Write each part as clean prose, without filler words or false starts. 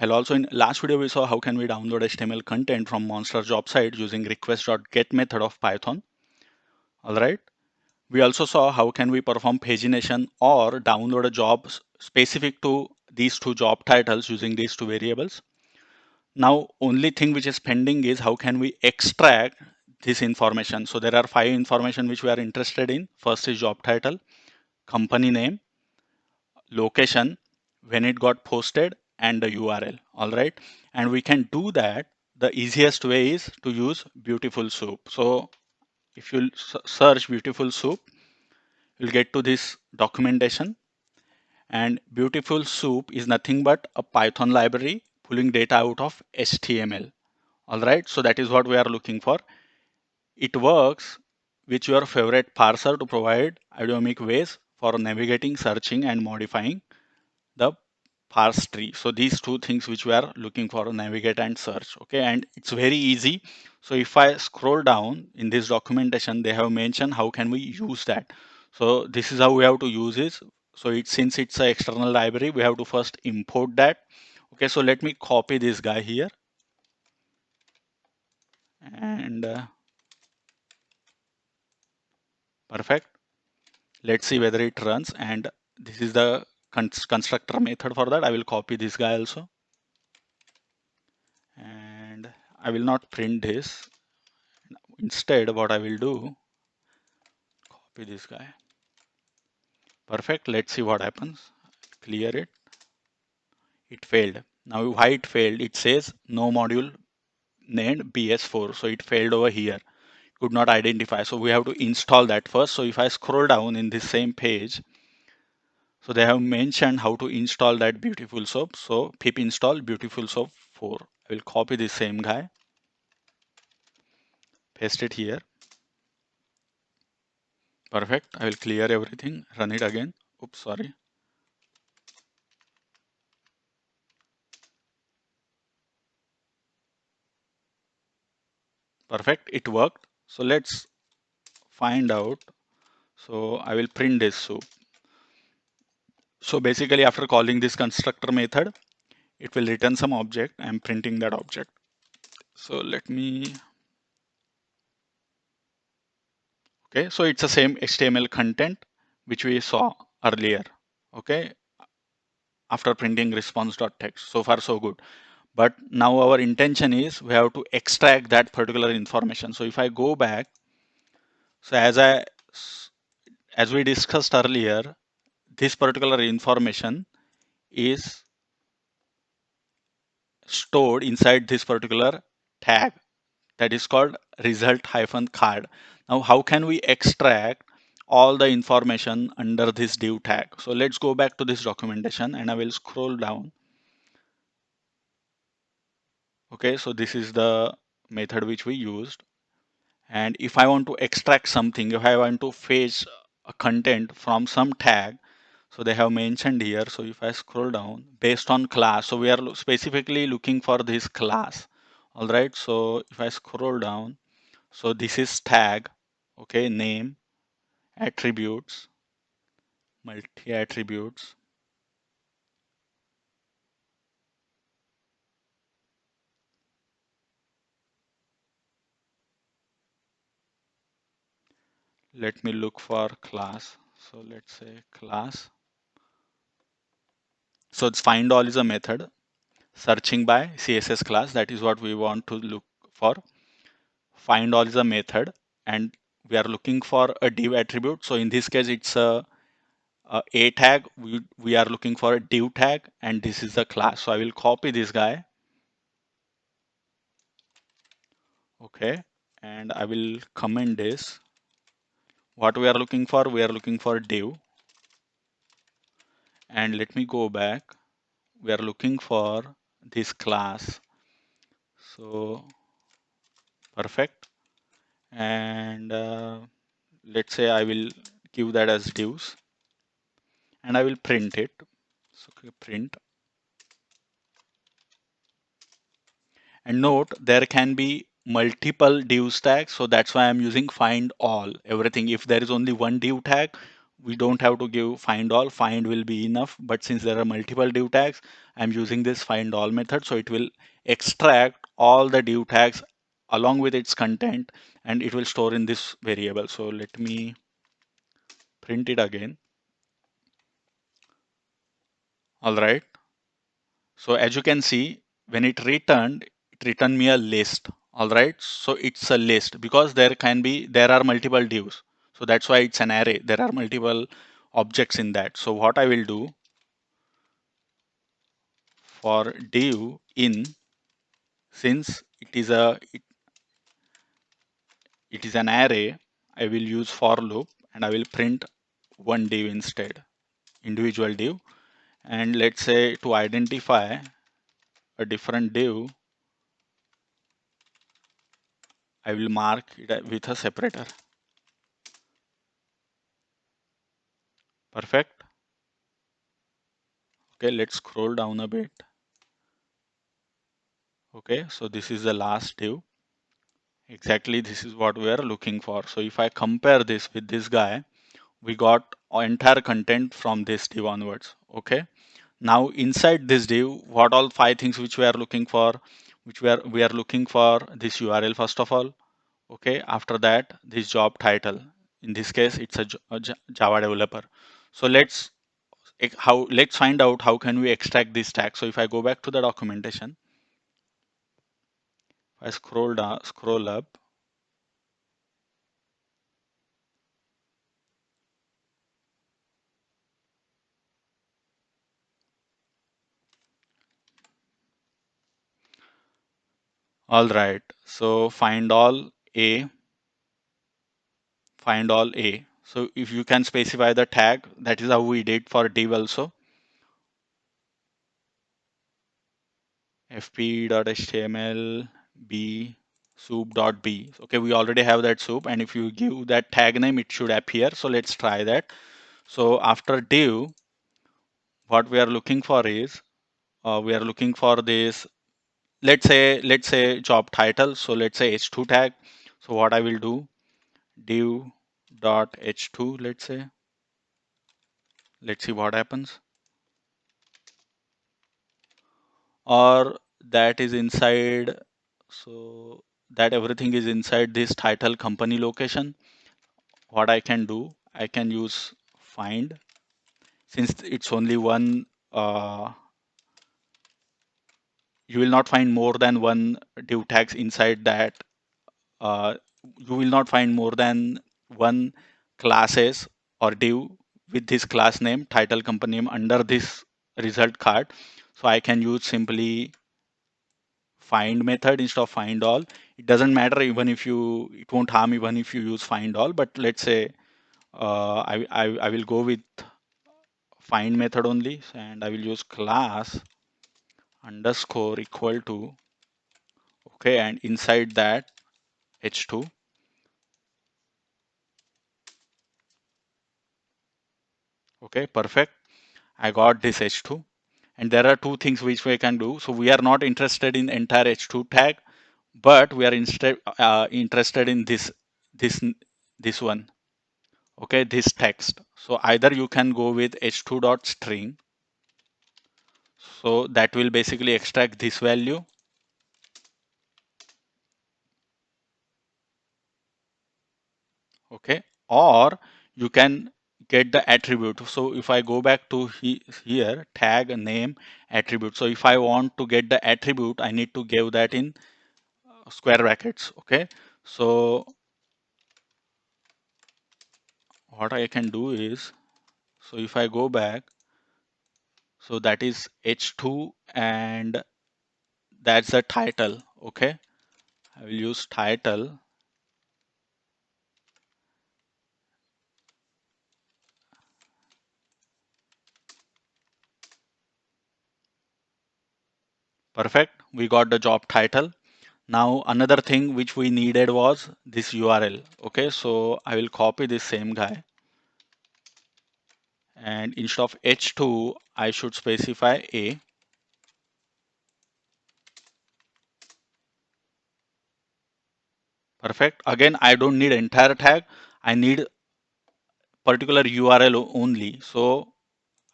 Hello, also in last video we saw how can we download HTML content from Monster job site using request.get method of Python. Alright. We also saw how can we perform pagination or download a job specific to these two job titles using these two variables. Now only thing which is pending is how can we extract this information. So there are 5 information which we are interested in. First is job title, company name, location, when it got posted, and the URL. All right. And we can do that. The easiest way is to use Beautiful Soup. So if you search Beautiful Soup, you'll get to this documentation. And Beautiful Soup is nothing but a Python library pulling data out of HTML. All right. So that is what we are looking for. It works with your favorite parser to provide idiomic ways for navigating, searching, and modifying the parse tree. So these two things which we are looking for, navigate and search. Okay, and it's very easy. So if I scroll down in this documentation, they have mentioned how can we use that. So this is how we have to use it. So since it's an external library, we have to first import that. Okay, so let me copy this guy here and perfect. Let's see whether it runs, and this is the constructor method for that. I will copy this guy also, and I will not print this. Instead, what I will do, copy this guy. Perfect. Let's see what happens. Clear it. It failed. Now why it failed? It says no module named BS4. So it failed over here. Could not identify. So we have to install that first. So if I scroll down in this same page, so they have mentioned how to install that Beautiful Soup. So pip install Beautiful Soup 4. I will copy this same guy, paste it here. Perfect. I will clear everything, run it again. Oops, sorry. Perfect. It worked. So let's find out. So I will print this soup. So basically after calling this constructor method, it will return some object. I'm printing that object. So let me, okay. So it's the same HTML content which we saw earlier. Okay. After printing response.text. So far so good. But now our intention is we have to extract that particular information. So if I go back, so as we discussed earlier, this particular information is stored inside this particular tag that is called result-card. Now, how can we extract all the information under this div tag? So let's go back to this documentation and I will scroll down. Okay, so this is the method which we used. And if I want to extract something, if I want to fetch a content from some tag, so they have mentioned here. So if I scroll down based on class, so we are specifically looking for this class. All right. So if I scroll down, so this is tag, okay, name, attributes, multi attributes. Let me look for class. So let's say class. So it's find all is a method. Searching by CSS class, that is what we want to look for. Find all is a method, and we are looking for a div attribute. So in this case, it's a tag. We are looking for a div tag, and this is the class. So I will copy this guy. Okay, and I will comment this. What we are looking for? We are looking for div. And let me go back. We are looking for this class. So perfect. And let's say I will give that as divs, and I will print it. So print. And note there can be multiple div tags, so that's why I'm using find all everything. If there is only one div tag, we don't have to give find all, find will be enough. But since there are multiple div tags, I'm using this find all method. So it will extract all the div tags along with its content, and it will store in this variable. So let me print it again. All right. So as you can see, when it returned me a list. All right. So it's a list because there are multiple divs. So that's why it's an array. There are multiple objects in that. So what I will do for div in, since it is an array, I will use for loop and I will print one div instead, individual div. And let's say to identify a different div, I will mark it with a separator. Perfect. Okay, let's scroll down a bit. Okay, so this is the last div. Exactly, this is what we are looking for. So if I compare this with this guy, we got our entire content from this div onwards. Okay. Now inside this div, what all five things which we are looking for, we are looking for this URL first of all. Okay. After that, this job title. In this case, it's a Java developer. So let's find out how can we extract this tag. So if I go back to the documentation, I scroll down, scroll up. All right. So find all A. So if you can specify the tag, that is how we did for div also. fp.html b soup.b. Okay, we already have that soup, and if you give that tag name, it should appear. So let's try that. So after div, what we are looking for is we are looking for this. Let's say job title. So let's say h2 tag. So what I will do, div dot h2. Let's say. Let's see what happens. Or that is inside. So that everything is inside this title company location. What I can do, I can use find, since it's only one, you will not find more than one div tags inside that. Uh, you will not find more than one classes or div with this class name, title company name under this result card. So I can use simply find method instead of find all. It doesn't matter even if it won't harm even if you use find all, but let's say I will go with find method only, and I will use class underscore equal to, okay, and inside that h2. Okay, perfect. I got this h2, and there are two things which we can do. So we are not interested in entire h2 tag, but we are instead interested in this this one. Okay, this text. So either you can go with h2 dot string. So that will basically extract this value. Okay, or you can get the attribute. So if I go back to here, tag name attribute. So if I want to get the attribute, I need to give that in square brackets. Okay, so what I can do is, so if I go back, so that is h2 and that's the title. Okay, I will use title. Perfect, we got the job title. Now another thing which we needed was this URL. Okay, so I will copy this same guy, and instead of h2 I should specify a. Perfect. Again, I don't need entire tag. I need particular URL only. So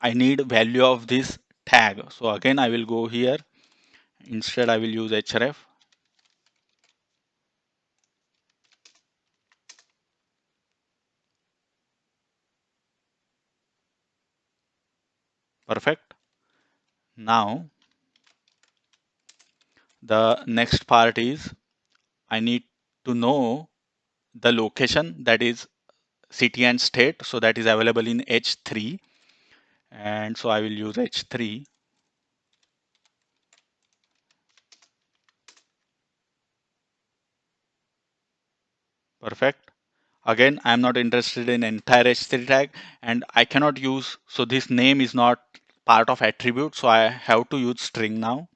I need value of this tag. So again, I will go here. Instead, I will use href. Perfect. Now, the next part is I need to know the location, that is city and state. So that is available in H3. And so I will use H3. Perfect. Again, I am not interested in entire H3 tag, and I cannot use, so this name is not part of attribute. So I have to use string now.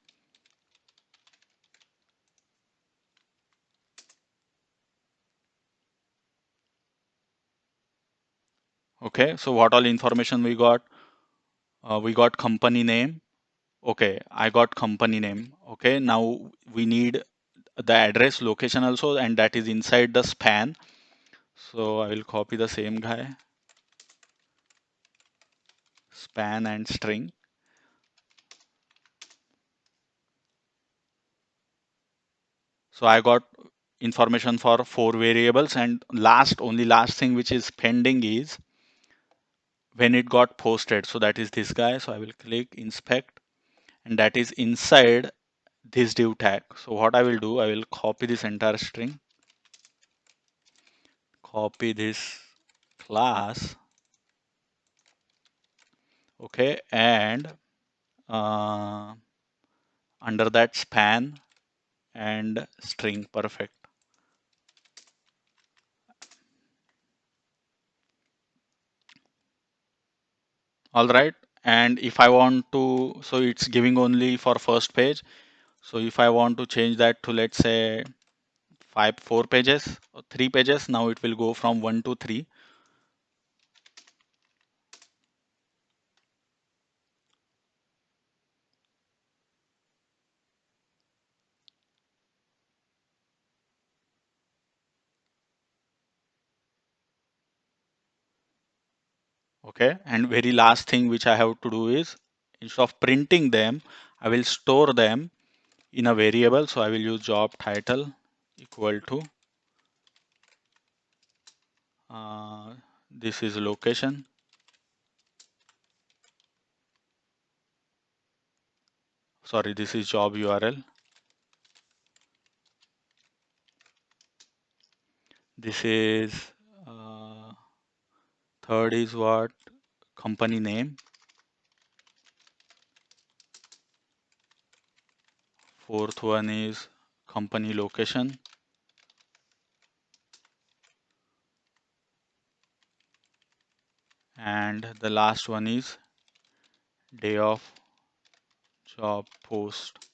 Okay. So what all information we got? We got company name. Okay. I got company name. Okay. Now we need the address location also, and that is inside the span. So I will copy the same guy, span and string. So I got information for 4 variables, and only last thing which is pending is when it got posted. So that is this guy. So I will click inspect, and that is inside this div tag. So what I will do, I will copy this entire string, copy this class, okay, and uh, under that span and string. Perfect. All right. And if I want to, so it's giving only for first page. So if I want to change that to, let's say, 4 pages or 3 pages, now it will go from 1 to 3. Okay. And very last thing which I have to do is, instead of printing them, I will store them in a variable. So I will use job title equal to, this is location. Sorry, this is job URL. This is third is what? Company name. Fourth one is company location. And the last one is day of job post.